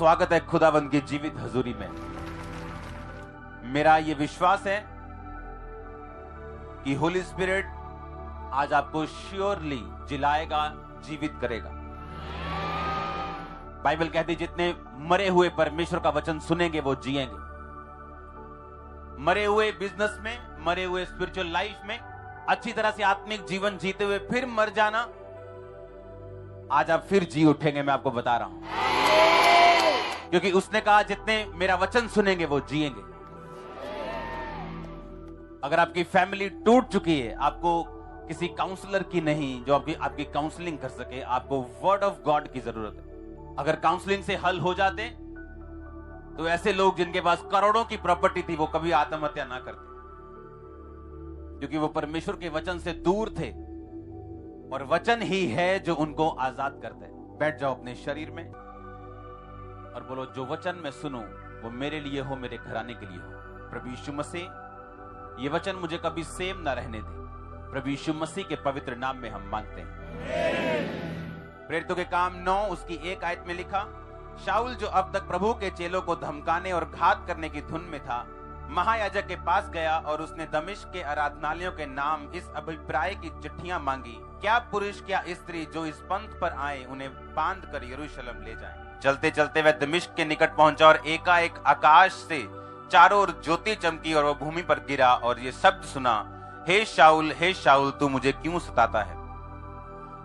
स्वागत है खुदावंद की जीवित हजूरी में। मेरा ये विश्वास है कि होली स्पिरिट आज आपको श्योरली जिलाएगा, जीवित करेगा। बाइबल कहती जितने मरे हुए परमेश्वर का वचन सुनेंगे वो जिएंगे। मरे हुए बिजनेस में, मरे हुए स्पिरिचुअल लाइफ में, अच्छी तरह से आत्मिक जीवन जीते हुए फिर मर जाना, आज आप फिर जी उठेंगे। मैं आपको बता रहा हूं, क्योंकि उसने कहा जितने मेरा वचन सुनेंगे वो जिएंगे। अगर आपकी फैमिली टूट चुकी है, आपको किसी काउंसलर की नहीं जो आपकी काउंसलिंग कर सके, आपको वर्ड ऑफ गॉड की जरूरत है। अगर काउंसलिंग से हल हो जाते तो ऐसे लोग जिनके पास करोड़ों की प्रॉपर्टी थी वो कभी आत्महत्या ना करते, क्योंकि वो परमेश्वर के वचन से दूर थे और वचन ही है जो उनको आजाद करता है। बैठ जाओ अपने शरीर में और बोलो, जो वचन मैं सुनूं वो मेरे लिए हो, मेरे घराने के लिए हो। प्रभु यीशु मसीह, ये वचन मुझे कभी सेम ना रहने दे। प्रभु यीशु मसीह के पवित्र नाम में हम मांगते हैं। प्रेरितों के काम 9 उसकी 1 आयत में लिखा, शाऊल जो अब तक प्रभु के चेलों को धमकाने और घात करने की धुन में था, महायाजक के पास गया और उसने दमिश्क के आराधनालयों के नाम इस अभिप्राय की चिट्ठियां मांगी, क्या पुरुष क्या स्त्री जो इस पंथ पर आए उन्हें बांध कर यरूशलेम ले जाएं। चलते चलते वह दमिश्क के निकट पहुंचा और एकाएक आकाश से चारों ओर ज्योति चमकी और वह भूमि पर गिरा और ये शब्द सुना, हे शाऊल तू मुझे क्यों सताता है।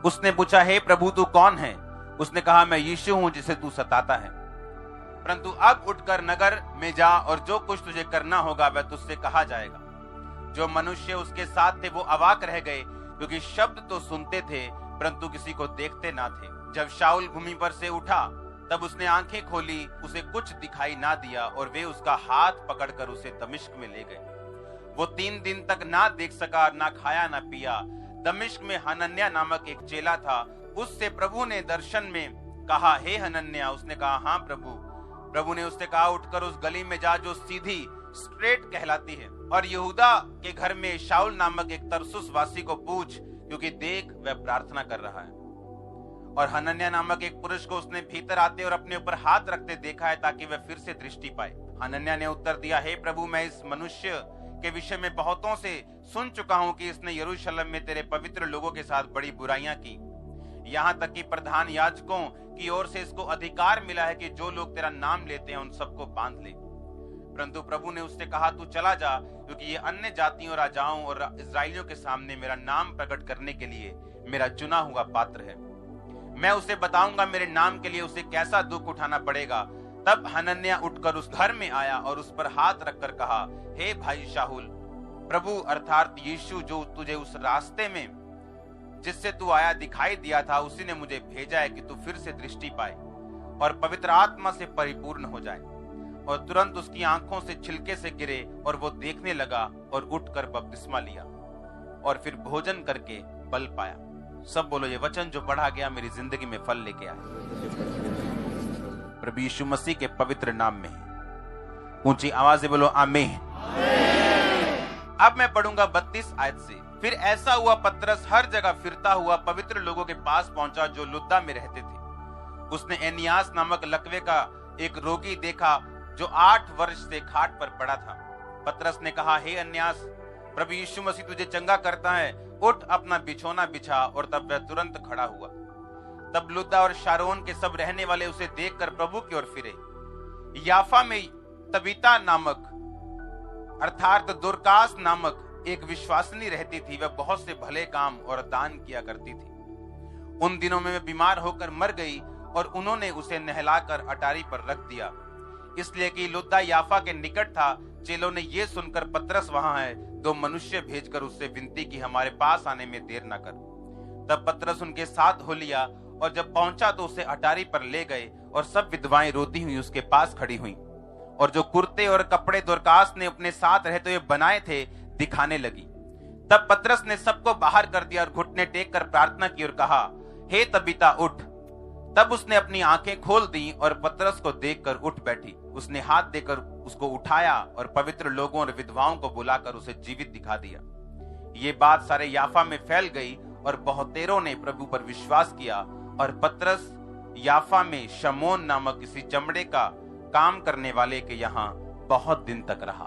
उसने पूछा, हे प्रभु तू कौन है। उसने कहा, मैं यीशु हूं जिसे तू सताता है। परंतु अब उठकर नगर में जा और जो कुछ तुझे करना होगा वह तुझसे कहा जाएगा। जो मनुष्य उसके साथ थे वो अवाक रह गए, क्योंकि शब्द तो सुनते थे परंतु किसी को देखते ना थे। जब शाऊल भूमि पर से उठा तब उसने आंखें खोली, उसे कुछ दिखाई ना दिया और वे उसका हाथ पकड़कर उसे दमिश्क में ले गए। वो 3 दिन तक ना देख सका, ना खाया ना पिया। दमिश्क में हनन्याह नामक एक चेला था, उससे प्रभु ने दर्शन में कहा, हे हनन्याह। उसने कहा, हाँ प्रभु। प्रभु ने उससे कहा, उठकर उस गली में जा जो सीधी स्ट्रेट कहलाती है, और यहूदा के घर में शाऊल नामक एक तरसुस वासी को पूछ, क्योंकि देख वह प्रार्थना कर रहा है। और हनन्याह नामक एक पुरुष को उसने भीतर आते और अपने ऊपर हाथ रखते देखा है, ताकि वह फिर से दृष्टि पाए। हनन्याह ने उत्तर दिया, हे प्रभु, मैं इस मनुष्य के विषय में बहुतों से सुन चुका हूं कि इसने यरूशलेम में तेरे पवित्र लोगों के साथ बड़ी बुराइयां की। यहाँ तक कि प्रधान याजकों की ओर से इसको अधिकार मिला है कि जो लोग तेरा नाम लेते हैं उन सबको बांध ले। परंतु प्रभु ने उससे कहा, तू चला जा, क्योंकि ये अन्य जातियों, राजाओं और इस्राएलियों के सामने मेरा नाम प्रकट करने के लिए मेरा चुना हुआ पात्र है। मैं उसे बताऊंगा मेरे नाम के लिए उसे कैसा दुख उठाना पड़ेगा। तब हनन्याह उठकर उस घर में आया और उस पर हाथ रखकर कहा, हे भाई शाऊल, प्रभु अर्थात यीशु जो तुझे उस रास्ते में जिससे तू आया दिखाई दिया था, उसी ने मुझे भेजा है कि तू फिर से दृष्टि पाए और पवित्र आत्मा से परिपूर्ण हो जाए। और तुरंत उसकी आंखों से छिलके से गिरे और वो देखने लगा और उठकर बपतिस्मा लिया और फिर भोजन करके बल पाया। सब बोलो, ये वचन जो पढ़ा गया मेरी जिंदगी में फल लेके आया। प्रभु यीशु मसीह के पवित्र नाम में ऊंची आवाज से बोलो, आमीन। अब मैं पढ़ूंगा 32 आयत से। फिर ऐसा हुआ, पतरस हर जगह फिरता हुआ पवित्र लोगों के पास पहुंचा जो लुद्दा में रहते थे। उसने एनियास नामक लकवे का एक रोगी देखा जो 8 वर्ष से खाट पर पड़ा था। पतरस ने कहा, हे एनियास, प्रभु यीशु मसीह तुझे चंगा करता है, उठ अपना बिछौना बिछा। और तब वह तुरंत खड़ा हुआ। तब लुद्दा और शारोन के सब रहने वाले उसे देखकर प्रभु की ओर फिरे। याफा में तबीता नामक अर्थात दुर्कास नामक एक विश्वासिनी रहती थी। वह बहुत से भले काम और दान किया करती थी। उन दिनों में वह बीमार होकर मर गई और उन्होंने उसे नहलाकर अटारी पर रख दिया, इसलिए कि लुद्दा याफा के निकट था। चेलों ने यह सुनकर पतरस वहां है 2 मनुष्य भेजकर उससे विनती की, हमारे पास आने में देर न कर। तब पतरस उनके साथ हो लिया और जब पहुंचा तो उसे अटारी पर ले गए और सब विधवाएं रोती हुई उसके पास खड़ी हुई और जो कुर्ते और कपड़े दुर्कास ने अपने साथ रहते हुए बनाए थे दिखाने लगी। तब पतरस ने सबको बाहर कर दिया और घुटने टेक कर प्रार्थना की और कहा, हे तबीता उठ। तब उसने अपनी आंखें खोल दी और पतरस को देखकर उठ बैठी। उसने हाथ देकर उसको उठाया और पवित्र लोगों और विधवाओं को बुलाकर उसे जीवित दिखा दिया। ये बात सारे याफा में फैल गई और बहुतेरों ने प्रभु पर विश्वास किया और पतरस याफा में शमोन नामक किसी चमड़े का काम करने वाले के यहां बहुत दिन तक रहा।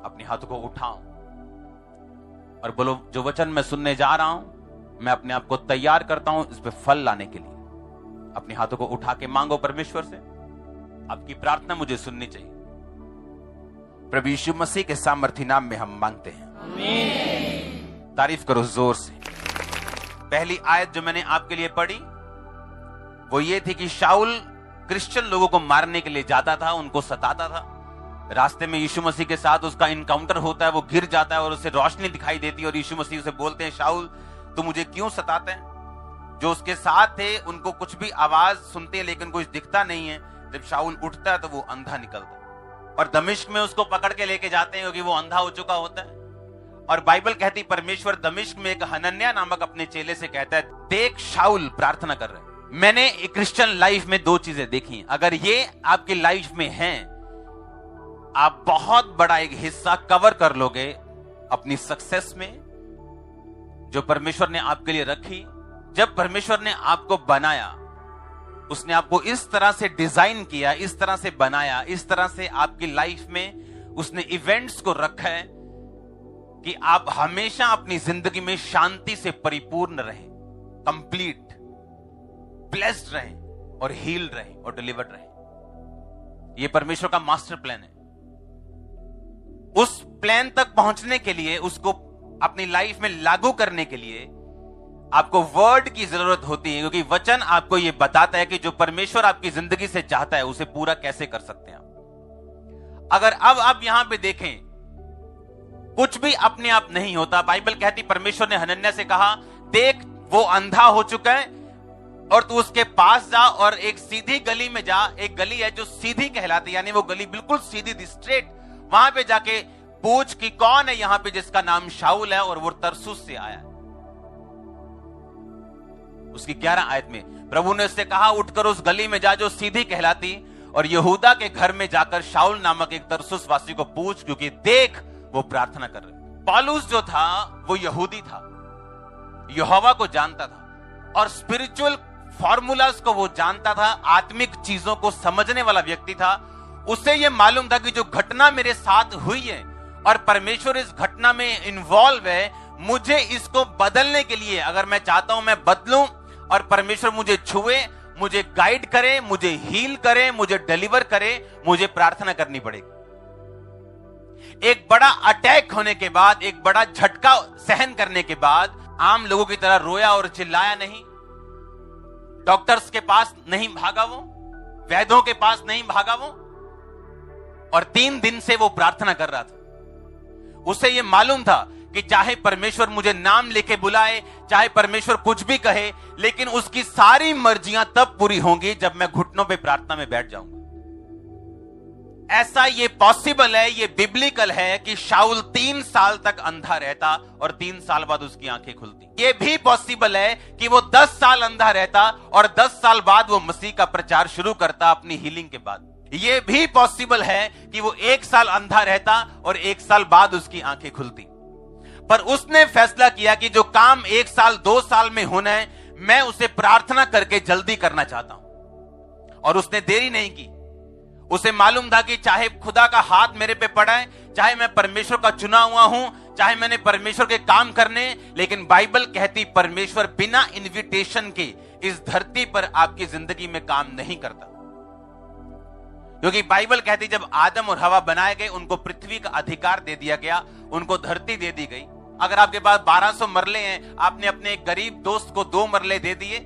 अपने हाथों को उठाओ और बोलो, जो वचन मैं सुनने जा रहा हूं, मैं अपने आप को तैयार करता हूं इस पे फल लाने के लिए। अपने हाथों को उठा के मांगो परमेश्वर से, आपकी प्रार्थना मुझे सुननी चाहिए। प्रभु यीशु मसीह के सामर्थी नाम में हम मांगते हैं, आमीन। तारीफ करो जोर से। पहली आयत जो मैंने आपके लिए पढ़ी वो ये थी कि शाऊल क्रिश्चियन लोगों को मारने के लिए जाता था, उनको सताता था। रास्ते में यीशु मसीह के साथ उसका इनकाउंटर होता है, वो गिर जाता है और उसे रोशनी दिखाई देती है और यीशु मसीह उसे बोलते हैं, शाऊल तू मुझे क्यों सताते हैं। जो उसके साथ थे उनको कुछ भी आवाज सुनते हैं लेकिन कुछ दिखता नहीं है। जब शाऊल उठता है तो वो अंधा निकलता है और दमिश्क में उसको पकड़ के लेके जाते हैं क्योंकि वो अंधा हो चुका होता है। और बाइबल कहती परमेश्वर दमिश्क में एक हनन्याह नामक अपने चेले से कहता है, देख शाऊल प्रार्थना कर रहे हैं। मैंने क्रिश्चियन लाइफ में दो चीजें देखी, अगर ये आपकी लाइफ में हैं, आप बहुत बड़ा एक हिस्सा कवर कर लोगे अपनी सक्सेस में जो परमेश्वर ने आपके लिए रखी। जब परमेश्वर ने आपको बनाया, उसने आपको इस तरह से डिजाइन किया, इस तरह से बनाया, इस तरह से आपकी लाइफ में उसने इवेंट्स को रखा है कि आप हमेशा अपनी जिंदगी में शांति से परिपूर्ण रहें, कंप्लीट, ब्लेस्ड रहें और हील्ड रहें और डिलीवर्ड रहें। यह परमेश्वर का मास्टर प्लान है। उस प्लान तक पहुंचने के लिए, उसको अपनी लाइफ में लागू करने के लिए आपको वर्ड की जरूरत होती है, क्योंकि वचन आपको यह बताता है कि जो परमेश्वर आपकी जिंदगी से चाहता है उसे पूरा कैसे कर सकते हैं आप। अगर अब आप यहां पे देखें, कुछ भी अपने आप नहीं होता। बाइबल कहती परमेश्वर ने हनन्याह से कहा, देख वो अंधा हो चुका है और तू उसके पास जा और एक सीधी गली में जा। एक गली है जो सीधी कहलाती, यानी वो गली बिल्कुल सीधी थी, स्ट्रेट। वहां पे जाके पूछ कि कौन है यहां पे जिसका नाम शाऊल है और वो तरसुस से आया है। उसकी 11 आयत में प्रभु ने उससे कहा, उठकर उस गली में जा जो सीधी कहलाती और यहूदा के घर में जाकर शाऊल नामक एक तरसुस वासी को पूछ, क्योंकि देख वो प्रार्थना कर रहे। पौलुस जो था वो यहूदी था, यहोवा को जानता था और स्पिरिचुअल फॉर्मूलाज को वो जानता था, आत्मिक चीजों को समझने वाला व्यक्ति था। उसे ये मालूम था कि जो घटना मेरे साथ हुई है और परमेश्वर इस घटना में इन्वॉल्व है, मुझे इसको बदलने के लिए, अगर मैं चाहता हूं मैं बदलूं और परमेश्वर मुझे छुए, मुझे गाइड करे, मुझे हील करे, मुझे डिलीवर करे, मुझे प्रार्थना करनी पड़ेगी। एक बड़ा अटैक होने के बाद, एक बड़ा झटका सहन करने के बाद आम लोगों की तरह रोया और चिल्लाया नहीं, डॉक्टर्स के पास नहीं भागा वो, वैद्यों के पास नहीं भागा वो, और 3 दिन से वो प्रार्थना कर रहा था। उसे ये मालूम था कि चाहे परमेश्वर मुझे नाम लेके बुलाए, चाहे परमेश्वर कुछ भी कहे, लेकिन उसकी सारी मर्जियां तब पूरी होंगी जब मैं घुटनों पे प्रार्थना में बैठ जाऊंगा। ऐसा ये पॉसिबल है, ये बिब्लिकल है कि शाऊल 3 साल तक अंधा रहता और 3 साल बाद उसकी आंखें खुलती। ये भी पॉसिबल है कि वो 10 साल अंधा रहता और 10 साल बाद वो मसीह का प्रचार शुरू करता अपनी हीलिंग के बाद। ये भी पॉसिबल है कि वो 1 साल अंधा रहता और 1 साल बाद उसकी आंखें खुलती। पर उसने फैसला किया कि जो काम 1 साल 2 साल में होना है, मैं उसे प्रार्थना करके जल्दी करना चाहता हूं। और उसने देरी नहीं की। उसे मालूम था कि चाहे खुदा का हाथ मेरे पे पड़ा है, चाहे मैं परमेश्वर का चुना हुआ हूं, चाहे मैंने परमेश्वर के काम करने, लेकिन बाइबल कहती परमेश्वर बिना इनविटेशन के इस धरती पर आपकी जिंदगी में काम नहीं करता। क्योंकि बाइबल कहती जब आदम और हवा बनाए गए, उनको पृथ्वी का अधिकार दे दिया गया, उनको धरती दे दी गई। अगर आपके पास 1200 मरले हैं, आपने अपने एक गरीब दोस्त को 2 मरले दे दिए,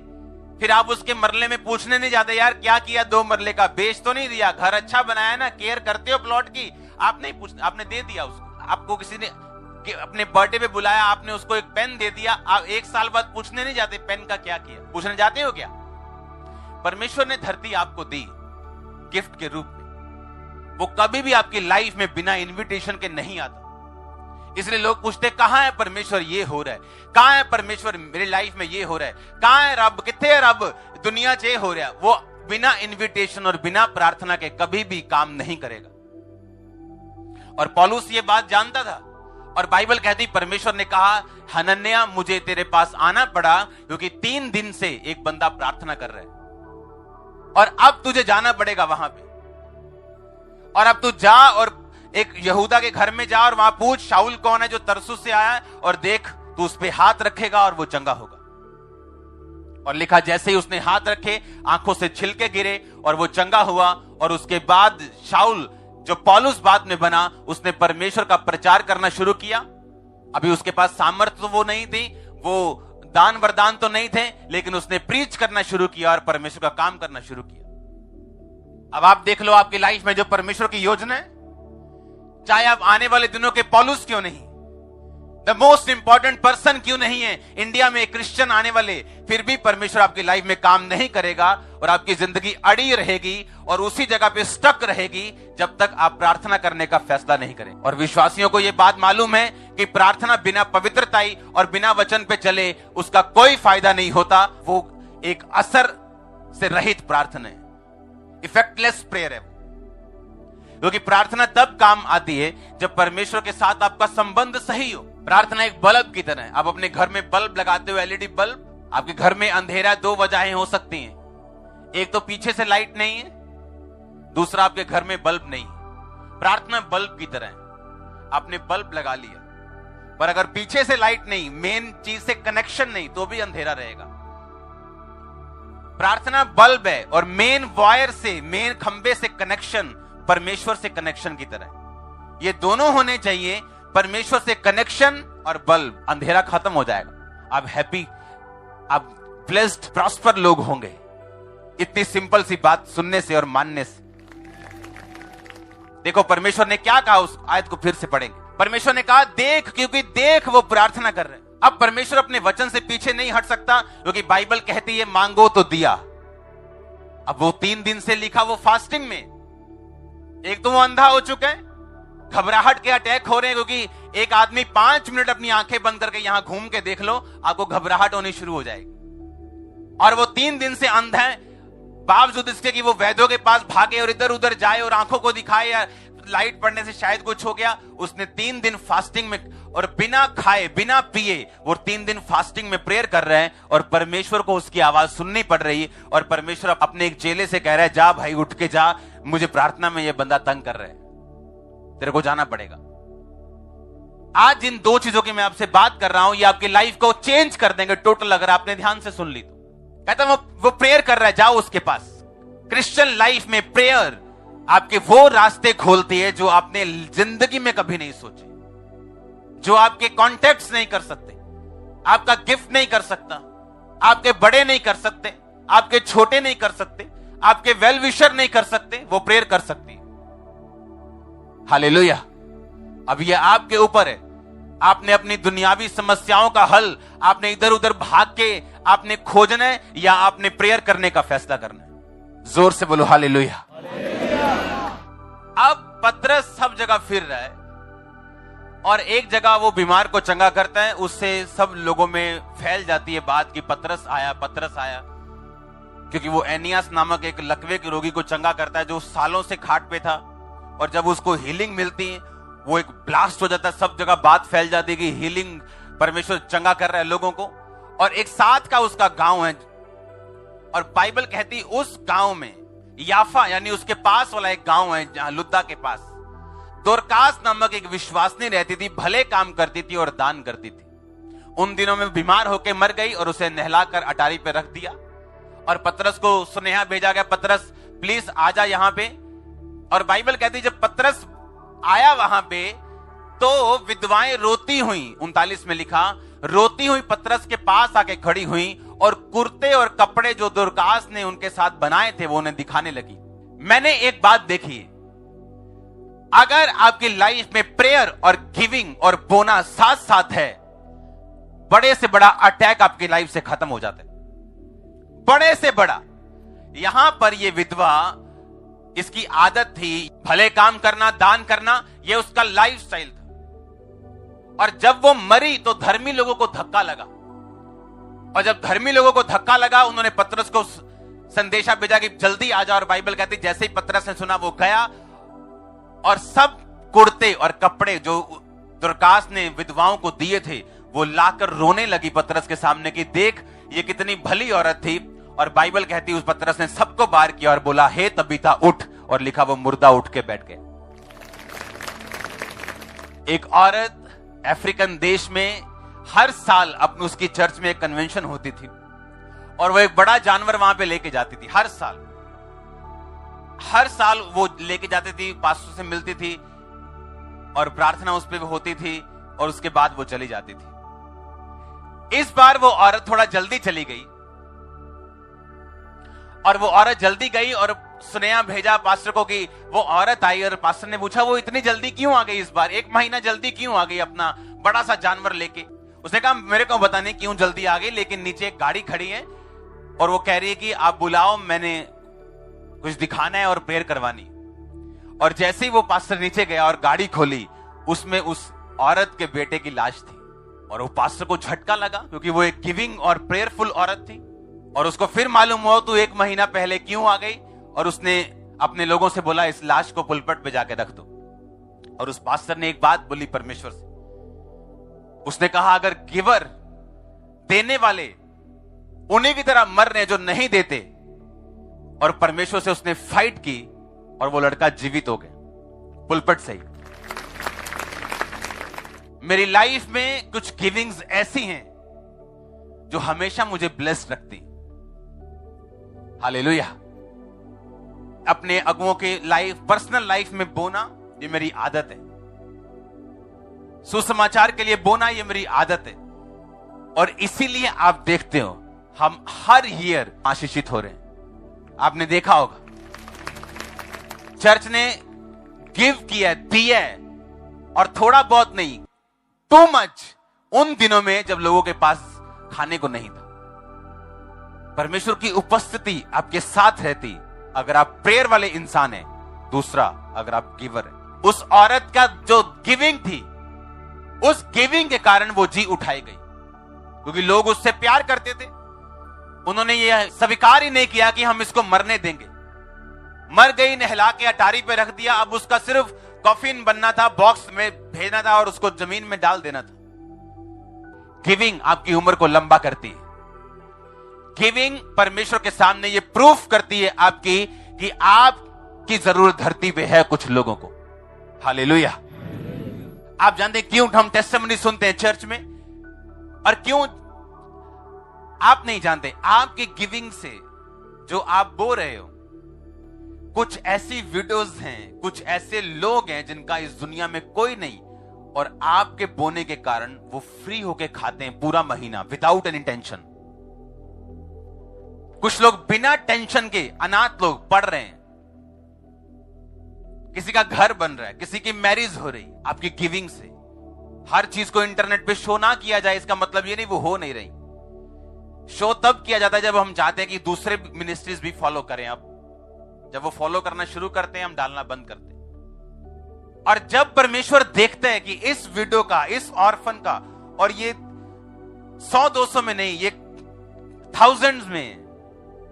फिर आप उसके मरले में पूछने नहीं जाते, यार क्या किया 2 मरले का, बेच तो नहीं दिया, घर अच्छा बनाया ना, केयर करते हो प्लॉट की, आप नहीं पूछ, आपने दे दिया उसको। आपको किसी ने अपने बर्थडे पे बुलाया, आपने उसको एक पेन दे दिया, आप 1 साल बाद पूछने नहीं जाते पेन का क्या किया, पूछने जाते हो क्या? परमेश्वर ने धरती आपको दी गिफ्ट के रूप में, वो कभी भी आपकी लाइफ में बिना इन्विटेशन के नहीं आता। इसलिए लोग पूछते कहां है परमेश्वर, ये हो रहा है, कहां है परमेश्वर मेरी लाइफ में, ये हो रहा है, कहां है रब, कितने है रब, दुनिया चे हो रहा है। वो बिना इन्विटेशन और बिना प्रार्थना के कभी भी काम नहीं करेगा। और पौलुस ये बात जानता था और बाइबल कहती परमेश्वर ने कहा, हनन्याह मुझे तेरे पास आना पड़ा क्योंकि 3 दिन से एक बंदा प्रार्थना कर रहा है। और अब तुझे जाना पड़ेगा वहां पे, और अब तू जा और एक यहूदा के घर में जा और वहां पूछ शाऊल कौन है जो तरसुस से आया है, और देख तू उस पे हाथ रखेगा और वो चंगा होगा। और लिखा जैसे ही उसने हाथ रखे आंखों से छिलके गिरे और वो चंगा हुआ। और उसके बाद शाऊल जो पौलुस बाद में बना, उसने परमेश्वर का प्रचार करना शुरू किया। अभी उसके पास सामर्थ्य तो वो नहीं थी, वो दान वरदान तो नहीं थे, लेकिन उसने प्रीच करना शुरू किया और परमेश्वर का काम करना शुरू किया। अब आप देख लो आपकी लाइफ में जो परमेश्वर की योजना है, चाहे आप आने वाले दिनों के पौलुस क्यों नहीं, द मोस्ट इंपॉर्टेंट पर्सन क्यों नहीं है इंडिया में क्रिश्चियन आने वाले, फिर भी परमेश्वर आपकी लाइफ में काम नहीं करेगा और आपकी जिंदगी अड़ी रहेगी और उसी जगह पे स्टक रहेगी जब तक आप प्रार्थना करने का फैसला नहीं करें। और विश्वासियों को यह बात मालूम है कि प्रार्थना बिना पवित्रताई और बिना वचन पे चले उसका कोई फायदा नहीं होता। वो एक असर से रहित प्रार्थना है, इफेक्टलेस प्रेयर है, क्योंकि प्रार्थना तब काम आती है जब परमेश्वर के साथ आपका संबंध सही हो। प्रार्थना एक बल्ब की तरह है। आप अपने घर में बल्ब लगाते हो, एलईडी बल्ब। आपके घर में अंधेरा दो वजहें हो सकती हैं, एक तो पीछे से लाइट नहीं है, दूसरा आपके घर में बल्ब नहीं है। प्रार्थना बल्ब की तरह है, आपने बल्ब लगा लिया, पर अगर पीछे से लाइट नहीं, मेन चीज से कनेक्शन नहीं, तो भी अंधेरा रहेगा। प्रार्थना बल्ब है और मेन वायर से, मेन खंबे से कनेक्शन परमेश्वर से कनेक्शन की तरह। ये दोनों होने चाहिए, परमेश्वर से कनेक्शन और बल्ब। अंधेरा खत्म हो जाएगा, आप हैप्पी, आप ब्लेस्ड, प्रॉस्पर लोग होंगे। इतनी सिंपल सी बात सुनने से और मानने से। देखो परमेश्वर ने क्या कहा, उस आयत को फिर से पढ़ेंगे। परमेश्वर ने कहा देख, क्योंकि देख वो प्रार्थना कर रहे हैं। अब परमेश्वर अपने वचन से पीछे नहीं हट सकता, क्योंकि बाइबल कहती है मांगो तो दिया। अब वो 3 दिन से लिखा वो फास्टिंग में, एक तो वो अंधा हो चुका है, घबराहट के अटैक हो रहे हैं, क्योंकि एक आदमी 5 मिनट अपनी आंखें बंद करके यहां घूम के देख लो, आपको घबराहट होनी शुरू हो जाएगी। और वो 3 दिन से अंधा है, बावजूद इसके कि वो वैद्यों के पास भागे और इधर उधर जाए और आंखों को दिखाए या लाइट पड़ने से शायद कुछ हो गया, उसने 3 दिन फास्टिंग में और बिना खाए बिना पिए वो 3 दिन फास्टिंग में प्रेयर कर रहे हैं। और परमेश्वर को उसकी आवाज सुननी पड़ रही है। और परमेश्वर अपने एक चेले से कह रहा है जा भाई उठ के जा, मुझे प्रार्थना में ये बंदा तंग कर रहा है, तेरे को जाना पड़ेगा। आज जिन 2 चीजों की मैं आपसे बात कर रहा हूं, ये आपकी लाइफ को चेंज कर देंगे टोटल, अगर आपने ध्यान से सुन ली तो। कहता वो प्रेयर कर रहा है, जाओ उसके पास। क्रिश्चियन लाइफ में प्रेयर आपके वो रास्ते खोलती है जो आपने जिंदगी में कभी नहीं सोचे, जो आपके कॉन्टेक्ट्स नहीं कर सकते, आपका गिफ्ट नहीं कर सकता, आपके बड़े नहीं कर सकते, आपके छोटे नहीं कर सकते, आपके वेल विशर नहीं कर सकते, वो प्रेयर कर सकती है। हालेलुया। अब ये आपके ऊपर है, आपने अपनी दुनियावी समस्याओं का हल आपने इधर उधर भाग के आपने खोजना है या आपने प्रेयर करने का फैसला करना है। जोर से बोलो हालेलुया। अब पतरस सब जगह फिर रहा है और एक जगह वो बीमार को चंगा करता है, उससे सब लोगों में फैल जाती है बात कि पतरस आया, पतरस आया, क्योंकि वो एनियास नामक एक लकवे के रोगी को चंगा करता है जो सालों से खाट पे था। और जब उसको हीलिंग मिलती है, वो एक ब्लास्ट हो जाता है, सब जगह बात फैल जाती है कि हीलिंग, परमेश्वर चंगा कर रहा है लोगों को। और एक साथ का उसका गांव है, और बाइबल कहती उस गांव में याफा यानी उसके पास वाला एक गांव है जहां लुद्दा के पास दोरकास नामक एक विश्वासनी रहती थी, भले काम करती थी और दान करती थी। उन दिनों में बीमार होकर मर गई और उसे नहलाकर अटारी पे रख दिया। और पतरस को सुनेहा भेजा गया, पतरस प्लीज आजा यहां पे। और बाइबल कहती जब पतरस आया वहां पे तो विधवाएं रोती हुई, 39 में लिखा, रोती हुई पतरस के पास आके खड़ी हुई और कुर्ते और कपड़े जो दोरकास ने उनके साथ बनाए थे वो उन्हें दिखाने लगी। मैंने एक बात देखी, अगर आपकी लाइफ में प्रेयर और गिविंग और बोना साथ साथ है, बड़े से बड़ा अटैक आपकी लाइफ से खत्म हो जाता है, बड़े से बड़ा। यहां पर यह विधवा, इसकी आदत थी भले काम करना, दान करना, यह उसका लाइफस्टाइल था। और जब वो मरी तो धर्मी लोगों को धक्का लगा, और जब धर्मी लोगों को धक्का लगा उन्होंने पतरस को संदेशा भेजा कि जल्दी आ जाओ। और बाइबल कहती जैसे ही पतरस ने सुना वो गया और सब कुर्ते और कपड़े जो दोरकास ने विधवाओं को दिए थे वो लाकर रोने लगी पतरस के सामने कि देख ये कितनी भली औरत थी और बाइबल कहती है उस पतरस ने सबको बाहर किया और बोला, हे तबीता उठ, और लिखा वो मुर्दा उठ के बैठ गया। एक औरत अफ्रीकन देश में हर साल अपनी उसकी चर्च में एक कन्वेंशन होती थी और वो एक बड़ा जानवर वहां पे लेके जाती थी। हर साल वो लेके जाती थी, पास्टर से मिलती थी और प्रार्थना उस पे होती थी और उसके बाद वो चली जाती थी। इस बार वो औरत थोड़ा जल्दी चली गई और वो औरत जल्दी गई और सुनेहा भेजा पास्टर को कि वो औरत आई, और पास्टर ने पूछा वो इतनी जल्दी क्यों आ गई, इस बार 1 महीना जल्दी क्यों आ गई अपना बड़ा सा जानवर लेके। उसने कहा मेरे को पता नहीं क्यों जल्दी आ गई, लेकिन नीचे एक गाड़ी खड़ी है और वो कह रही है कि आप बुलाओ, मैंने कुछ दिखाना है और प्रेयर करवानी। और जैसे ही वो पास्टर नीचे गया और गाड़ी खोली, उसमें उस औरत के बेटे की लाश थी। और वो पास्टर को झटका लगा क्योंकि वो एक गिविंग और प्रेयरफुल औरत थी, और उसको फिर मालूम हुआ तू 1 महीना पहले क्यों आ गई। और उसने अपने लोगों से बोला इस लाश को पुलपट पे जाके रख दो। और उस पास्टर ने एक बात बोली परमेश्वर से, उसने कहा अगर गिवर देने वाले उन्हीं की तरह मर रहे जो नहीं देते, और परमेश्वर से उसने फाइट की और वो लड़का जीवित हो गया पुलपट से ही। मेरी लाइफ में कुछ गिविंग्स ऐसी हैं जो हमेशा मुझे ब्लेस्ड रखती। हालेलुया। अपने अगुओं के लाइफ, पर्सनल लाइफ में बोना ये मेरी आदत है। सुसमाचार के लिए बोना ये मेरी आदत है, और इसीलिए आप देखते हो हम हर ईयर आशीषित हो रहे हैं। आपने देखा होगा चर्च ने गिव किया, दिया है, और थोड़ा बहुत नहीं, टू मच उन दिनों में जब लोगों के पास खाने को नहीं था। परमेश्वर की उपस्थिति आपके साथ रहती अगर आप प्रेयर वाले इंसान हैं। दूसरा, अगर आप गिवर हैं। उस औरत का जो गिविंग थी, उस गिविंग के कारण वो जी उठाई गई, क्योंकि लोग उससे प्यार करते थे। उन्होंने ये स्वीकार ही नहीं किया कि हम इसको मरने देंगे। मर गई, नहला के अटारी पे रख दिया, अब उसका सिर्फ कॉफिन बनना था, बॉक्स में भेजना था और उसको जमीन में डाल देना था। गिविंग आपकी उम्र को लंबा करती है। गिविंग परमेश्वर के सामने ये प्रूफ करती है आपकी कि आपकी जरूरत धरती पे है कुछ लोगों को। हालेलुया। आप जानते हैं क्यों हम टेस्टिमनी सुनते हैं चर्च में, और क्यों आप नहीं जानते? आपके गिविंग से जो आप बो रहे हो, कुछ ऐसी वीडियोस हैं, कुछ ऐसे लोग हैं जिनका इस दुनिया में कोई नहीं, और आपके बोने के कारण वो फ्री होके खाते हैं पूरा महीना विदाउट एनी टेंशन। कुछ लोग बिना टेंशन के, अनाथ लोग पढ़ रहे हैं, किसी का घर बन रहा है, किसी की मैरिज हो रही आपकी गिविंग से। हर चीज को इंटरनेट पे शो ना किया जाए, इसका मतलब ये नहीं वो हो नहीं रही। शो तब किया जाता है जब हम चाहते हैं कि दूसरे मिनिस्ट्रीज भी फॉलो करें। अब जब वो फॉलो करना शुरू करते हैं, हम डालना बंद करते हैं। और जब परमेश्वर देखते हैं कि इस वीडियो का, इस ऑर्फन का, और ये 100-200 में नहीं, ये थाउजेंड्स में,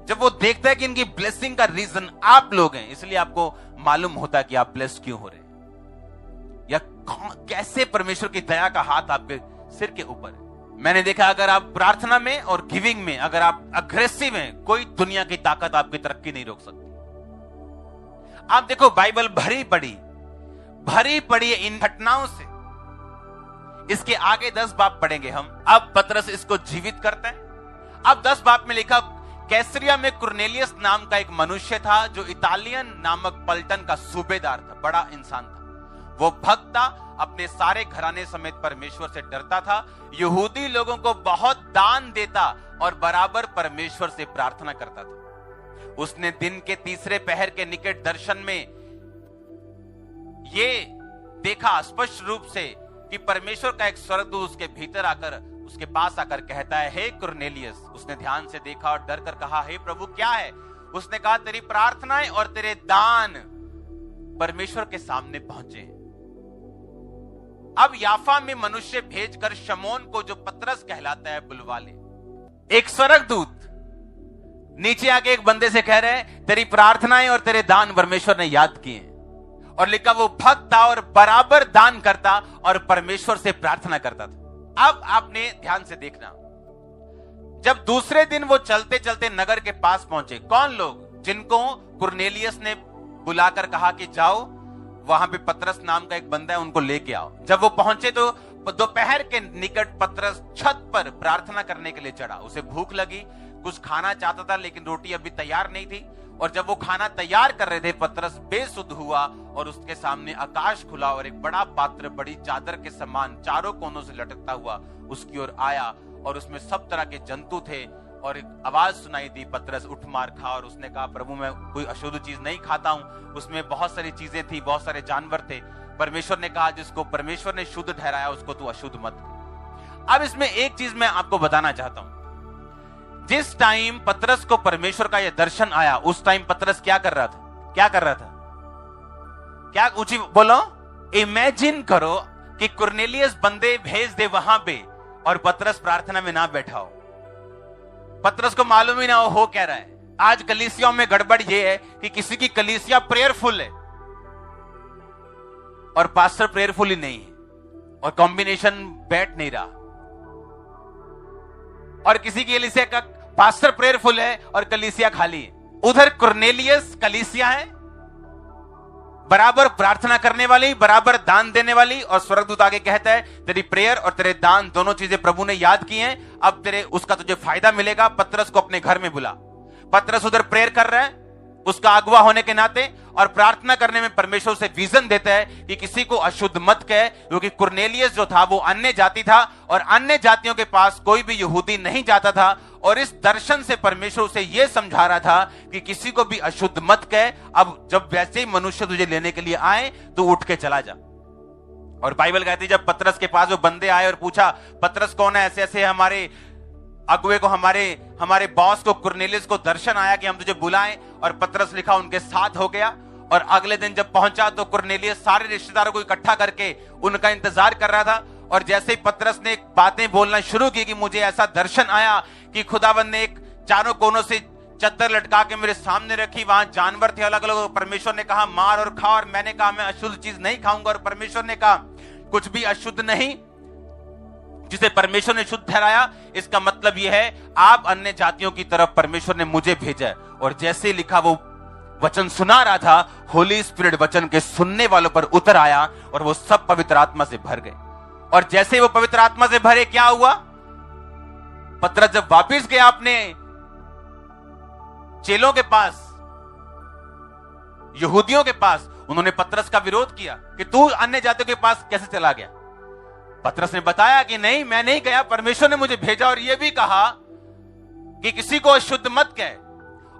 जब वो देखता है कि इनकी ब्लेसिंग का रीजन आप लोग हैं, इसलिए आपको मालूम होता है कि आप ब्लेस्ड क्यों हो रहे हैं, या कैसे परमेश्वर की दया का हाथ आपके सिर के ऊपर है। मैंने देखा अगर आप प्रार्थना में और गिविंग में अगर आप अग्रेसिव हैं, कोई दुनिया की ताकत आपकी तरक्की नहीं रोक सकती। आप देखो बाइबल भरी पड़ी है इन घटनाओं से। इसके आगे 10 बाब पढ़ेंगे हम। अब पतरस इसको जीवित करते हैं। अब 10 बाब में लिखा, कैसरिया में कुरनेलियस नाम का एक मनुष्य था जो इतालियन नामक पलटन का सूबेदार था, बड़ा इंसान था। वो भक्त था, अपने सारे घराने समेत परमेश्वर से डरता था, यहूदी लोगों को बहुत दान देता और बराबर परमेश्वर से प्रार्थना करता था। उसने दिन के तीसरे पहर के निकट दर्शन में ये देखा स्पष्ट रूप से कि परमेश्वर का एक स्वर्गदूत उसके भीतर आकर, उसके पास आकर कहता है, हे कुरनेलियस। उसने ध्यान से देखा और डर कर कहा, हे प्रभु क्या है? उसने कहा, तेरी प्रार्थनाएं और तेरे दान परमेश्वर के सामने पहुंचे। अब याफा में मनुष्य भेजकर शमौन को, जो पतरस कहलाता है, बुलवा ले। एक स्वर्गदूत नीचे आके एक बंदे से कह रहे हैं, तेरी प्रार्थनाएं और तेरे दान परमेश्वर ने याद किए। और लिखा वो भक्त था और बराबर दान करता और परमेश्वर से प्रार्थना करता था। अब आपने ध्यान से देखना, जब दूसरे दिन वो चलते चलते नगर के पास पहुंचे, कौन लोग? जिनको कुरनेलियस ने बुलाकर कहा कि जाओ वहां पे पतरस नाम का एक बंदा है, उनको लेके आओ। जब वो पहुंचे तो दोपहर के निकट पतरस छत पर प्रार्थना करने के लिए चढ़ा। उसे भूख लगी, कुछ खाना चाहता था, लेकिन रोटी अभी तैयार नहीं थी। और जब वो खाना तैयार कर रहे थे, पतरस बेसुध हुआ और उसके सामने आकाश खुला और एक बड़ा पात्र बड़ी चादर के समान चारों कोनों से लटकता हुआ उसकी ओर आया और उसमें सब तरह के जंतु थे। और एक आवाज सुनाई दी, पतरस उठ मार खा। और उसने कहा, प्रभु मैं कोई अशुद्ध चीज नहीं खाता हूं। उसमें बहुत सारी चीजें थी, बहुत सारे जानवर थे। परमेश्वर ने कहा, जिसको परमेश्वर ने शुद्ध ठहराया उसको तू अशुद्ध मत कर। अब इसमें एक चीज मैं आपको बताना चाहता हूं। जिस टाइम पतरस को परमेश्वर का यह दर्शन आया, उस टाइम पतरस क्या कर रहा था? क्या कर रहा था? क्या ऊंची बोलो। इमेजिन करो कि कुरनेलियस बंदे भेज दे वहां पे और पतरस प्रार्थना में ना बैठा हो। पतरस को मालूम ही ना हो क्या रहा है। आज कलीसियाओं में गड़बड़ ये है कि किसी की कलीसिया प्रेयरफुल है और पास्टर प्रेयरफुल ही नहीं है, और कॉम्बिनेशन बैठ नहीं रहा। और किसी की कलीसिया का पास्टर प्रेयरफुल है और कलीसिया खाली है। उधर कुरनेलियस कलीसिया है, बराबर प्रार्थना करने वाली, बराबर दान देने वाली, और स्वर्गदूत आगे कहता है, तेरी प्रेयर और तेरे दान दोनों चीजें प्रभु ने याद की हैं, अब तेरे उसका तुझे फायदा मिलेगा। पतरस को अपने घर में बुला। पतरस उधर प्रेयर कर रहा है उसका अगुवा होने के नाते, और प्रार्थना करने में परमेश्वर से विजन देता है कि किसी को अशुद्ध मत कहे, क्योंकि कुरनेलियस जो था वो अन्य जाति था और अन्य जातियों के पास कोई भी यहूदी नहीं जाता था। और इस दर्शन से परमेश्वर उसे यह समझा रहा था कि किसी को भी अशुद्ध मत कहे। अब जब वैसे ही मनुष्य तुझे लेने के लिए आए तो उठ के चला जा। और बाइबल कहती है, जब पतरस के पास वो बंदे आए और पूछा, पतरस कौन है? ऐसे ऐसे हमारे अगुए को, हमारे बॉस को, कुरनेलियस को दर्शन आया कि हम तुझे बुलाएं। और पतरस लिखा उनके साथ हो गया। और अगले दिन जब पहुंचा तो कुरनेलियस सारे रिश्तेदारों को इकट्ठा करके उनका इंतजार कर रहा था। और जैसे ही पतरस ने बातें बोलना शुरू की कि मुझे ऐसा दर्शन आया कि खुदावंद ने एक चारों कोनों से चद्दर लटका के मेरे सामने रखी, वहां जानवर थे अलग अलग। परमेश्वर ने कहा मार और खा, और मैंने कहा मैं अशुद्ध चीज नहीं खाऊंगा। और परमेश्वर ने कहा कुछ भी अशुद्ध नहीं जिसे परमेश्वर ने शुद्ध ठहराया। इसका मतलब यह है आप अन्य जातियों की तरफ परमेश्वर ने मुझे भेजा है। और जैसे लिखा वो वचन सुना रहा था, होली स्पिरिट वचन के सुनने वालों पर उतर आया और वो सब पवित्र आत्मा से भर गए। और जैसे वो पवित्र आत्मा से भरे, क्या हुआ? पतरस जब वापिस गया अपने चेलों के पास, यहूदियों के पास, उन्होंने पतरस का विरोध किया कि तू अन्य जातियों के पास कैसे चला गया। पतरस ने बताया कि नहीं, मैं नहीं गया, परमेश्वर ने मुझे भेजा। और यह भी कहा कि किसी को अशुद्ध मत कहे।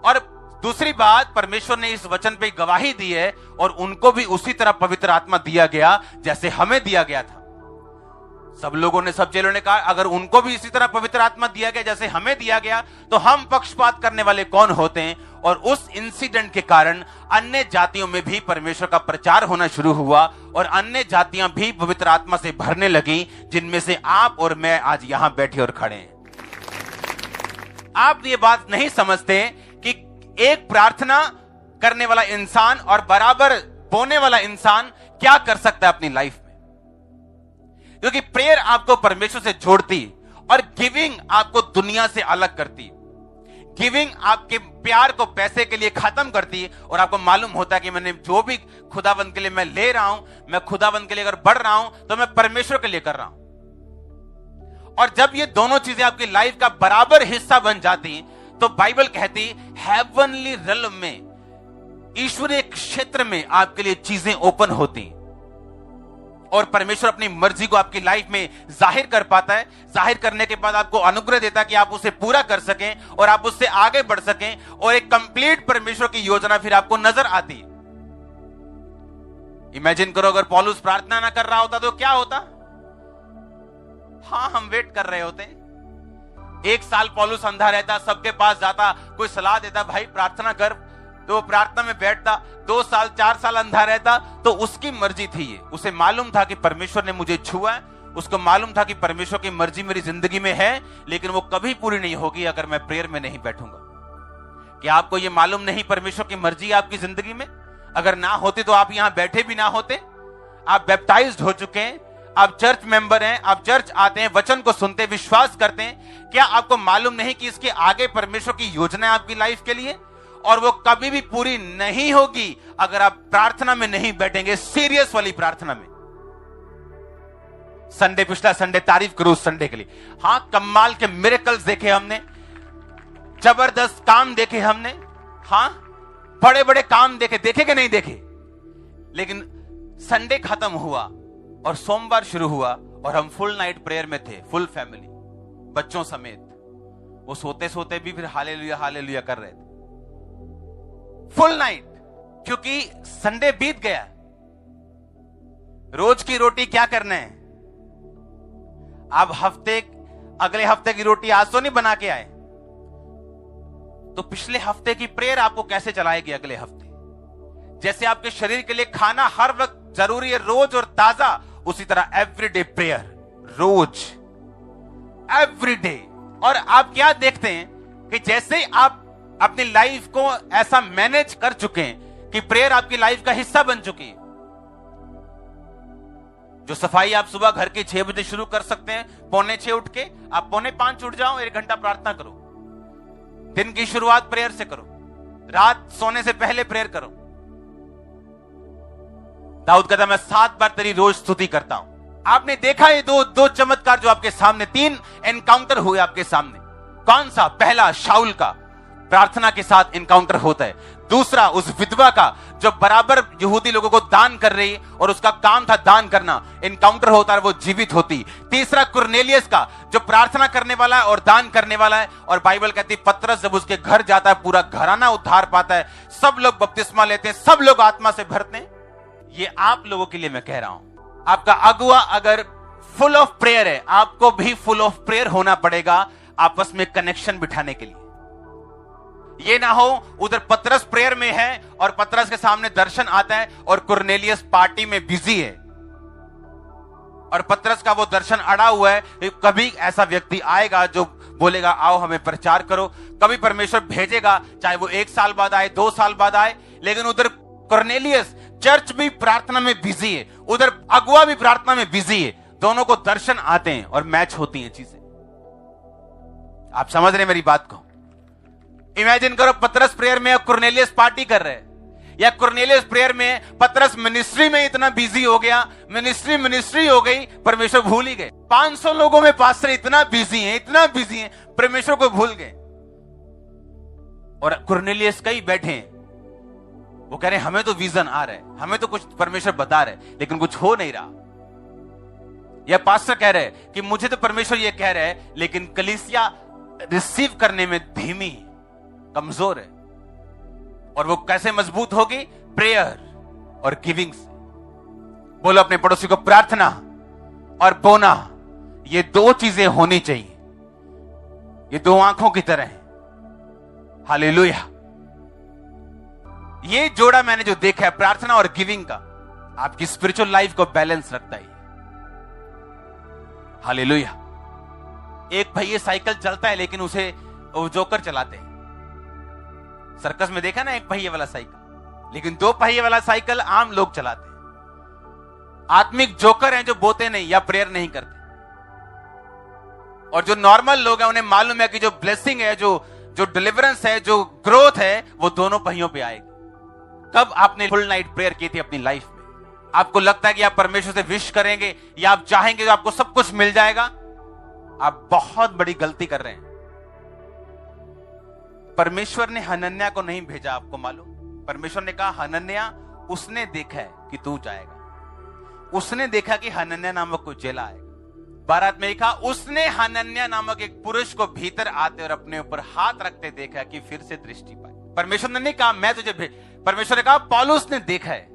और दूसरी बात, परमेश्वर ने इस वचन पे गवाही दी है और उनको भी उसी तरह पवित्र आत्मा दिया गया जैसे हमें दिया गया था। सब लोगों ने, सब चेलों ने कहा, अगर उनको भी इसी तरह पवित्र आत्मा दिया गया जैसे हमें दिया गया, तो हम पक्षपात करने वाले कौन होते हैं? और उस इंसिडेंट के कारण अन्य जातियों में भी परमेश्वर का प्रचार होना शुरू हुआ और अन्य जातियां भी पवित्र आत्मा से भरने लगी, जिनमें से आप और मैं आज यहां बैठे और खड़े हैं। आप ये बात नहीं समझते कि एक प्रार्थना करने वाला इंसान और बराबर बोने वाला इंसान क्या कर सकता है अपनी लाइफ में। क्योंकि प्रेयर आपको परमेश्वर से जोड़ती और गिविंग आपको दुनिया से अलग करती। गिविंग आपके प्यार को पैसे के लिए खत्म करती और आपको मालूम होता है कि मैंने जो भी खुदावंद के लिए मैं ले रहा हूं, मैं खुदावंद के लिए अगर बढ़ रहा हूं तो मैं परमेश्वर के लिए कर रहा हूं। और जब ये दोनों चीजें आपकी लाइफ का बराबर हिस्सा बन जाती तो बाइबल कहती हेवनली रियल्म में, ईश्वरीय क्षेत्र में आपके लिए चीजें ओपन होती और परमेश्वर अपनी मर्जी को आपकी लाइफ में जाहिर कर पाता है। जाहिर करने के बाद आपको अनुग्रह देता है कि आप उसे पूरा कर सकें और आप उससे आगे बढ़ सकें और एक कंप्लीट परमेश्वर की योजना फिर आपको नजर आती। इमेजिन करो अगर पौलुस प्रार्थना ना कर रहा होता तो क्या होता? हाँ, हम वेट कर रहे होते। एक साल पौलुस अंधा रहता, सबके पास जाता, कोई सलाह देता भाई प्रार्थना कर, तो वो प्रार्थना में बैठता। 2 साल 4 साल अंधा रहता तो उसकी मर्जी थी ये। उसे मालूम था कि परमेश्वर ने मुझे छुआ है, उसको मालूम था कि परमेश्वर की मर्जी मेरी जिंदगी में है, लेकिन वो कभी पूरी नहीं होगी अगर मैं प्रेयर में नहीं बैठूंगा। क्या आपको ये मालूम नहीं परमेश्वर की मर्जी आपकी जिंदगी में? अगर ना होती तो आप यहां बैठे भी ना होते। आप बैप्टाइज्ड हो चुके हैं, आप चर्च मेंबर हैं, आप चर्च आते हैं, वचन को सुनते हैं, विश्वास करते हैं, क्या आपको मालूम नहीं कि इसके आगे परमेश्वर की योजना है आपकी लाइफ के लिए? और वो कभी भी पूरी नहीं होगी अगर आप प्रार्थना में नहीं बैठेंगे, सीरियस वाली प्रार्थना में। संडे, पिछला संडे, तारीफ करो उस संडे के लिए। हां, कमाल के मिरेकल्स देखे हमने, जबरदस्त काम देखे हमने, हां, बड़े बड़े काम देखे कि नहीं देखे? लेकिन संडे खत्म हुआ और सोमवार शुरू हुआ और हम फुल नाइट प्रेयर में थे, फुल फैमिली, बच्चों समेत। वो सोते सोते भी फिर हालेलुया हालेलुया कर रहे थे, फुल नाइट, क्योंकि संडे बीत गया। रोज की रोटी क्या करना है? आप अगले हफ्ते की रोटी आज तो नहीं बना के आए, तो पिछले हफ्ते की प्रेयर आपको कैसे चलाएगी अगले हफ्ते? जैसे आपके शरीर के लिए खाना हर वक्त जरूरी है, रोज और ताजा, उसी तरह एवरीडे प्रेयर, रोज, एवरीडे। और आप क्या देखते हैं कि जैसे आप अपनी लाइफ को ऐसा मैनेज कर चुके हैं कि प्रेयर आपकी लाइफ का हिस्सा बन चुकी है। जो सफाई आप सुबह घर के 6 बजे शुरू कर सकते हैं, 4:45 उठ के, आप 4:45 उठ जाओ, 1 घंटा प्रार्थना करो। दिन की शुरुआत प्रेयर से करो, रात सोने से पहले प्रेयर करो। दाऊद कहता, मैं 7 बार तेरी रोज स्तुति करता हूं। आपने देखा ये दो चमत्कार जो आपके सामने, 3 एनकाउंटर हुए आपके सामने। कौन सा? पहला शाऊल का प्रार्थना के साथ एनकाउंटर होता है। दूसरा उस विधवा का जो बराबर यहूदी लोगों को दान कर रही और उसका काम था दान करना, एनकाउंटर होता है, वो जीवित होती। तीसरा कुरनेलियस का जो प्रार्थना करने वाला है और दान करने वाला है, और बाइबल कहती है पतरस जब उसके घर जाता है पूरा घराना उद्धार पाता है, सब लोग बपतिस्मा लेते हैं, सब लोग आत्मा से भरते हैं। ये आप लोगों के लिए मैं कह रहा हूं। आपका अगुआ अगर फुल ऑफ प्रेयर है, आपको भी फुल ऑफ प्रेयर होना पड़ेगा आपस में कनेक्शन बिठाने के लिए। ये ना हो उधर पतरस प्रेयर में है और पतरस के सामने दर्शन आता है और कुरनेलियस पार्टी में बिजी है और पतरस का वो दर्शन अड़ा हुआ है। कभी ऐसा व्यक्ति आएगा जो बोलेगा आओ हमें प्रचार करो, कभी परमेश्वर भेजेगा, चाहे वो 1 साल बाद आए, 2 साल बाद आए। लेकिन उधर कुरनेलियस चर्च भी प्रार्थना में बिजी है, उधर अगुआ भी प्रार्थना में बिजी है, दोनों को दर्शन आते हैं और मैच होती हैं चीजें। आप समझ रहे हैं मेरी बात को? इमेजिन करो पतरस प्रेयर में कुरनेलियस पार्टी कर रहे हैं, या कुरनेलियस प्रेयर में पतरस मिनिस्ट्री में इतना बिजी हो गया, मिनिस्ट्री हो गई, परमेश्वर भूल ही गए। 500 लोगों में पास्टर इतना बिजी हैं, परमेश्वर को भूल गए। और कुरनेलियस कई बैठे हैं, वो कह रहे हैं हमें तो विजन आ रहा है, हमें तो कुछ परमेश्वर बता रहे, लेकिन कुछ हो नहीं रहा। या पास्टर कह रहे हैं कि मुझे तो परमेश्वर ये कह रहा है, लेकिन कलीसिया रिसीव करने में धीमी, कमजोर है। और वो कैसे मजबूत होगी? प्रेयर और गिविंग से। बोलो अपने पड़ोसी को, प्रार्थना और बोना, ये 2 चीजें होनी चाहिए। ये 2 आंखों की तरह है। हालेलुया। ये जोड़ा मैंने जो देखा है, प्रार्थना और गिविंग का, आपकी स्पिरिचुअल लाइफ को बैलेंस रखता है। हालेलुया। एक भैया साइकिल चलता है लेकिन उसे वो जोकर चलाते हैं। सर्कस में देखा ना, 1 पहिए वाला साइकिल, लेकिन 2 पहिए वाला साइकिल आम लोग चलाते हैं। आत्मिक जोकर हैं जो बोते नहीं या प्रेयर नहीं करते। और जो नॉर्मल लोग हैं उन्हें मालूम है कि जो ब्लेसिंग है, जो डिलीवरेंस है, जो ग्रोथ है, वो दोनों पहियों पे आएगी। कब आपने फुल नाइट प्रेयर की थी अपनी लाइफ में? आपको लगता है कि आप परमेश्वर से विश करेंगे या आप चाहेंगे तो आपको सब कुछ मिल जाएगा? आप बहुत बड़ी गलती कर रहे हैं। परमेश्वर ने हनन्या को नहीं भेजा, आपको मालूम? परमेश्वर ने कहा हनन्या, उसने देखा है कि तू जाएगा, उसने देखा कि हनन्या नामक कोई चेला आएगा। 12 में लिखा, उसने हनन्या नामक एक पुरुष को भीतर आते और अपने ऊपर हाथ रखते देखा कि फिर से दृष्टि पाई। परमेश्वर ने नहीं कहा मैं तुझे भेज, परमेश्वर ने कहा पौलुस ने देखा है।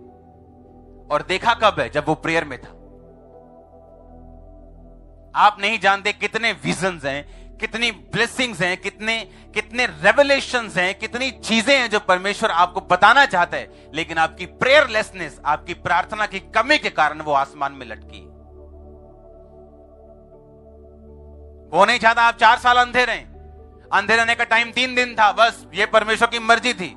और देखा कब है? जब वो प्रेयर में था। आप नहीं जानते कितने विजन्स हैं, कितनी ब्लेसिंग्स हैं, कितने रेवलेशंस हैं, कितनी चीजें हैं जो परमेश्वर आपको बताना चाहता है, लेकिन आपकी प्रेयरलेसनेस, आपकी प्रार्थना की कमी के कारण वो आसमान में लटकी। वो नहीं चाहता आप 4 साल अंधे रहें। अंधे रहने का टाइम 3 दिन था, बस ये परमेश्वर की मर्जी थी।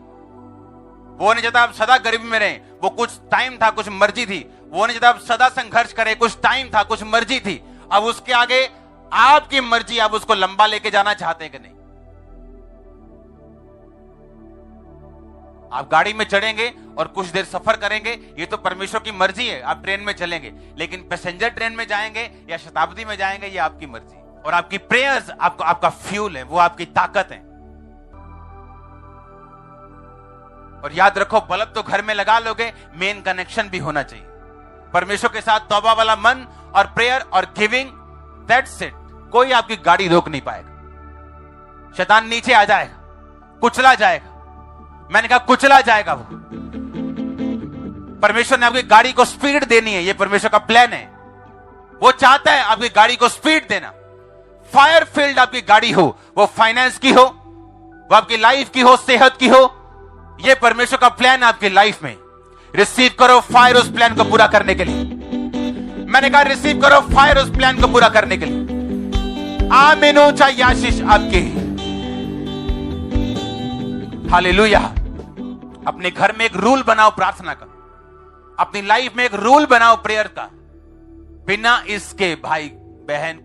वो नहीं चाहता आप सदा गरीबी में रहें, वो कुछ टाइम था, कुछ मर्जी थी। वो नहीं चाहता आप सदा संघर्ष करें। कुछ टाइम था, कुछ मर्जी थी, अब उसके आगे आपकी मर्जी, आप उसको लंबा लेके जाना चाहते हैं कि नहीं? आप गाड़ी में चढ़ेंगे और कुछ देर सफर करेंगे, ये तो परमेश्वर की मर्जी है। आप ट्रेन में चलेंगे, लेकिन पैसेंजर ट्रेन में जाएंगे या शताब्दी में जाएंगे, ये आपकी मर्जी। और आपकी प्रेयर्स आपका फ्यूल है, वो आपकी ताकत है। और याद रखो, बल्ब तो घर में लगा लोगे, मेन कनेक्शन भी होना चाहिए परमेश्वर के साथ। तौबा वाला मन और प्रेयर और गिविंग, दैट्स इट। कोई आपकी गाड़ी रोक नहीं पाएगा। शैतान नीचे आ जाएगा, कुचला जाएगा। मैंने कहा कुचला जाएगा वो। परमेश्वर ने आपकी गाड़ी को स्पीड देनी है, ये परमेश्वर का प्लान है। वो चाहता है आपकी गाड़ी को स्पीड देना। फायर फील्ड आपकी गाड़ी हो, वो फाइनेंस की हो, वो आपकी लाइफ की हो, सेहत की हो, ये परमेश्वर का प्लान आपकी लाइफ में। रिसीव करो फायर उस प्लान को पूरा करने के लिए। मैंने कहा रिसीव करो फायर उस प्लान को पूरा करने के लिए। आमीन हो, चाहिए आशीष आपकी। हालेलुया। अपने घर में एक रूल बनाओ प्रार्थना का, अपनी लाइफ में एक रूल बनाओ प्रेयर का। बिना इसके भाई बहन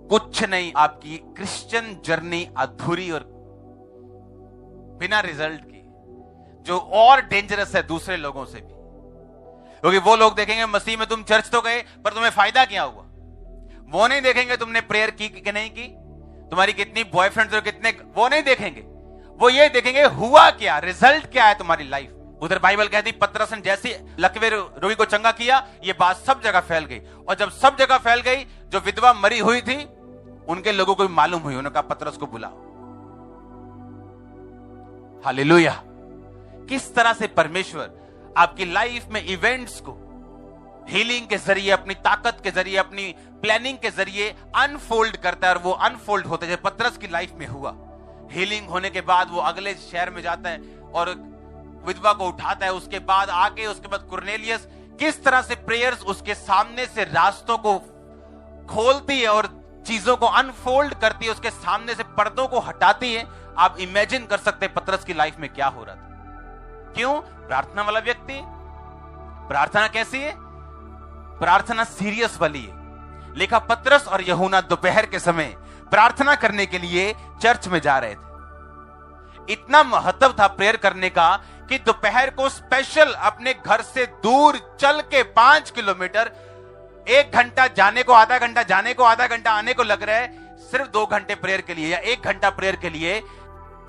कुछ नहीं। आपकी क्रिश्चियन जर्नी अधूरी और बिना रिजल्ट की, जो और डेंजरस है दूसरे लोगों से भी। क्योंकि वो लोग देखेंगे मसीह में तुम चर्च तो गए, पर तुम्हें फायदा क्या हुआ। वो नहीं देखेंगे तुमने प्रेयर की कि नहीं की, तुम्हारी कितनी बॉयफ्रेंड्स और कितने, वो नहीं देखेंगे। वो ये देखेंगे हुआ क्या, रिजल्ट क्या है तुम्हारी लाइफ। उधर बाइबल कहती पतरस ने जैसे लकवे रोगी को चंगा किया, ये बात सब जगह फैल गई। और जब सब जगह फैल गई, जो विधवा मरी हुई थी उनके लोगों को भी मालूम हुई। उन्होंने कहा पतरस को बुलाओ। हालेलुया। किस तरह से परमेश्वर आपकी लाइफ में इवेंट्स को हीलिंग के जरिए, अपनी ताकत के जरिए, अपनी प्लानिंग के जरिए अनफोल्ड करता है। और वो अनफोल्ड होते जैसे पतरस की लाइफ में हुआ। हीलिंग होने के बाद वो अगले शहर में जाता है और विधवा को उठाता है। उसके बाद आगे, उसके बाद कुरनेलियस, किस तरह से प्रेयर्स उसके सामने से रास्तों को खोलती है और चीजों को अनफोल्ड करती है, उसके सामने से पर्दों को हटाती है। आप इमेजिन कर सकते हैं पतरस की लाइफ में क्या हो रहा था। क्यों? प्रार्थना वाला व्यक्ति। प्रार्थना कैसी है? प्रार्थना सीरियस वाली है। लिखा पतरस और यूहन्ना दोपहर के समय प्रार्थना करने के लिए चर्च में जा रहे थे। इतना महत्व था प्रेयर करने का कि दोपहर को स्पेशल अपने घर से दूर चल के 5 किलोमीटर, 1 घंटा जाने को, आधा घंटा जाने को, आधा घंटा आने को लग रहा है, सिर्फ 2 घंटे प्रेयर के लिए या 1 घंटा प्रेयर के लिए।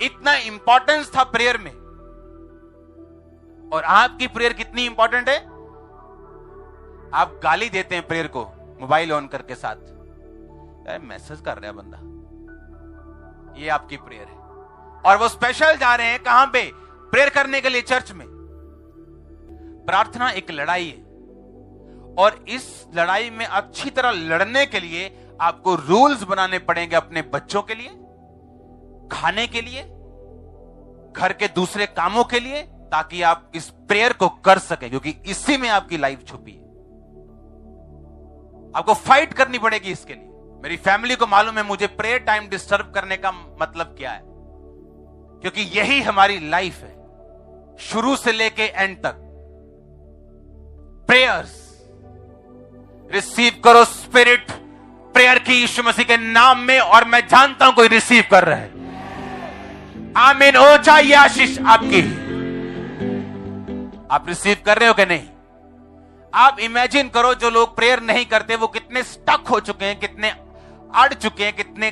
इतना इंपॉर्टेंस था प्रेयर में। और आपकी प्रेयर कितनी इंपॉर्टेंट है? आप गाली देते हैं प्रेयर को मोबाइल ऑन करके साथ, मैसेज कर रहा है बंदा, ये आपकी प्रेयर है। और वो स्पेशल जा रहे हैं कहां पे? प्रेयर करने के लिए चर्च में। प्रार्थना एक लड़ाई है, और इस लड़ाई में अच्छी तरह लड़ने के लिए आपको रूल्स बनाने पड़ेंगे अपने बच्चों के लिए, खाने के लिए, घर के दूसरे कामों के लिए, ताकि आप इस प्रेयर को कर सके, क्योंकि इसी में आपकी लाइफ छुपी है। आपको फाइट करनी पड़ेगी इसके लिए। मेरी फैमिली को मालूम है मुझे प्रेयर टाइम डिस्टर्ब करने का मतलब क्या है, क्योंकि यही हमारी लाइफ है शुरू से लेके एंड तक। प्रेयर्स रिसीव करो स्पिरिट प्रेयर की यीशु मसीह के नाम में, और मैं जानता हूं कोई रिसीव कर रहा है। आमीन हो, चाहिए आशीष आपकी। आप रिसीव कर रहे हो कि नहीं? आप इमेजिन करो जो लोग प्रेयर नहीं करते वो कितने स्टक हो चुके हैं, कितने अड़ चुके हैं, कितने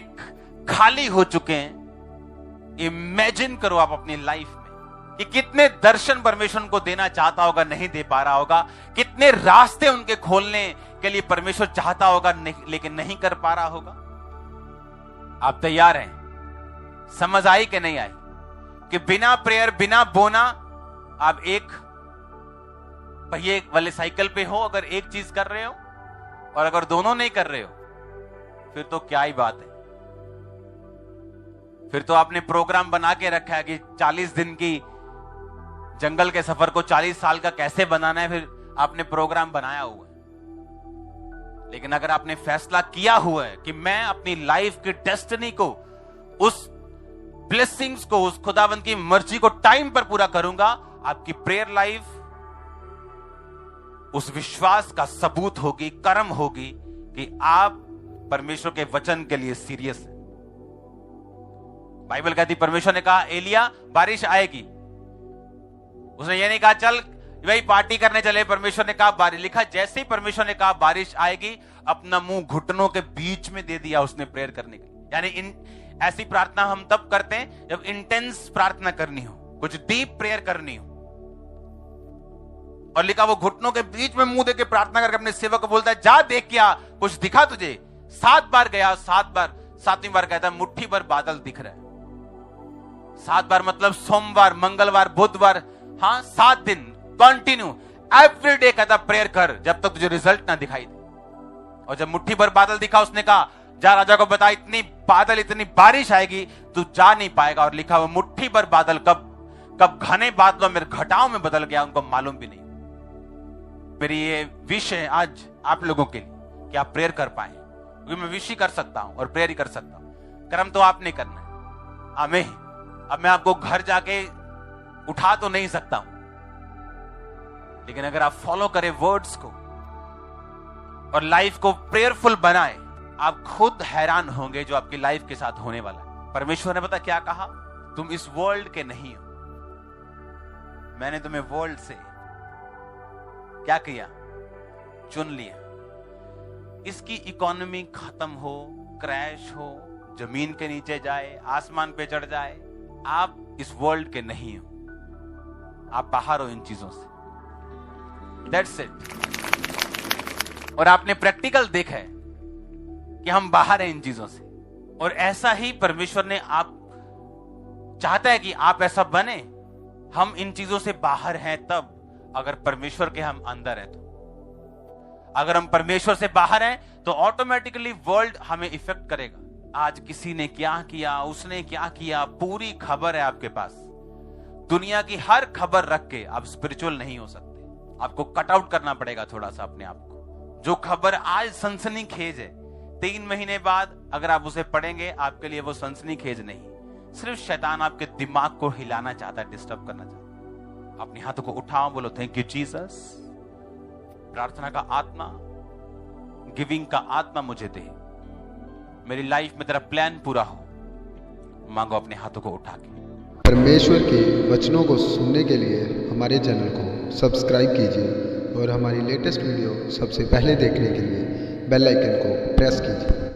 खाली हो चुके हैं। इमेजिन करो आप अपनी लाइफ में कि कितने दर्शन परमेश्वर उनको देना चाहता होगा, नहीं दे पा रहा होगा। कितने रास्ते उनके खोलने के लिए परमेश्वर चाहता होगा, लेकिन नहीं कर पा रहा होगा। आप तैयार हैं? समझ आई कि नहीं आई कि बिना प्रेयर, बिना बोना, आप एक पहिए वाले साइकिल पे हो, अगर एक चीज कर रहे हो, और अगर दोनों नहीं कर रहे हो फिर तो क्या ही बात है। फिर तो आपने प्रोग्राम बना के रखा है कि 40 दिन की जंगल के सफर को 40 साल का कैसे बनाना है, फिर आपने प्रोग्राम बनाया हुआ है। लेकिन अगर आपने फैसला किया हुआ है कि मैं अपनी लाइफ की डेस्टिनी को, उस ब्लेसिंग्स को, उस खुदावंद की मर्जी को टाइम पर पूरा करूंगा, आपकी प्रेयर लाइफ उस विश्वास का सबूत होगी, कर्म होगी कि आप परमेश्वर के वचन के लिए सीरियस हैं। बाइबल कहती परमेश्वर ने कहा एलिया बारिश आएगी, उसने ये नहीं कहा चल भाई पार्टी करने चले। परमेश्वर ने कहा बारिश, लिखा जैसे ही परमेश्वर ने कहा बारिश आएगी, अपना मुंह घुटनों के बीच में दे दिया उसने प्रेयर करने के लिए। यानी ऐसी प्रार्थना हम तब करते हैं जब इंटेंस प्रार्थना करनी हो, कुछ डीप प्रेयर करनी हो। और लिखा वो घुटनों के बीच में मुंह देके प्रार्थना करके अपने सेवक को बोलता है जा देख क्या कुछ दिखा तुझे। 7 बार गया, 7 बार, 7वीं बार कहता है मुट्ठी भर बादल दिख रहा है। 7 बार मतलब सोमवार, मंगलवार, बुधवार, हाँ 7 दिन कंटिन्यू एवरी डे कहता प्रेयर कर जब तक तुझे रिजल्ट ना दिखाई दे। और जब मुट्ठी भर बादल दिखा उसने कहा जा राजा को बता इतनी बादल, इतनी बारिश आएगी तू जा नहीं पाएगा। और लिखा वो मुट्ठी भर बादल कब घने बादलों में घटाओं में बदल गया उनको मालूम भी नहीं। मेरी ये विश है आज आप लोगों के लिए कि आप प्रेयर कर पाए, क्योंकि मैं विश ही कर सकता हूं और प्रेयर ही कर सकता हूं, कर्म तो आपने करना है। आमीन। अब मैं आपको घर जाके उठा तो नहीं सकता हूं, लेकिन अगर आप फॉलो करें वर्ड्स को और लाइफ को प्रेयरफुल बनाएं, आप खुद हैरान होंगे जो आपकी लाइफ के साथ होने वाला है। परमेश्वर ने पता क्या कहा, तुम इस वर्ल्ड के नहीं हो, मैंने तुम्हें वर्ल्ड से क्या किया, चुन लिया। इसकी इकोनॉमी खत्म हो, क्रैश हो, जमीन के नीचे जाए, आसमान पे चढ़ जाए, आप इस वर्ल्ड के नहीं हो, आप बाहर हो इन चीजों से। That's it। और आपने प्रैक्टिकल देखा है कि हम बाहर हैं इन चीजों से, और ऐसा ही परमेश्वर ने आप चाहता है कि आप ऐसा बने। हम इन चीजों से बाहर हैं तब अगर परमेश्वर के हम अंदर हैं तो। अगर हम परमेश्वर से बाहर हैं तो ऑटोमेटिकली वर्ल्ड हमें इफेक्ट करेगा। आज किसी ने क्या किया, उसने क्या किया, पूरी खबर है आपके पास। दुनिया की हर खबर रख के आप स्पिरिचुअल नहीं हो सकते। आपको कट आउट करना पड़ेगा थोड़ा सा अपने आप को। जो खबर आज सनसनीखेज है, 3 महीने बाद अगर आप उसे पढ़ेंगे आपके लिए वो सनसनीखेज नहीं, सिर्फ शैतान आपके दिमाग को हिलाना चाहता है, डिस्टर्ब करना चाहता है। अपने हाथों को उठाओ, बोलो थैंक यू जीसस। प्रार्थना का आत्मा, गिविंग का आत्मा मुझे दे, मेरी लाइफ में तेरा प्लान पूरा हो। मांगो अपने हाथों को उठा के। परमेश्वर के वचनों को सुनने के लिए हमारे चैनल को सब्सक्राइब कीजिए और हमारी लेटेस्ट वीडियो सबसे पहले देखने के लिए बेल आइकन को प्रेस कीजिए।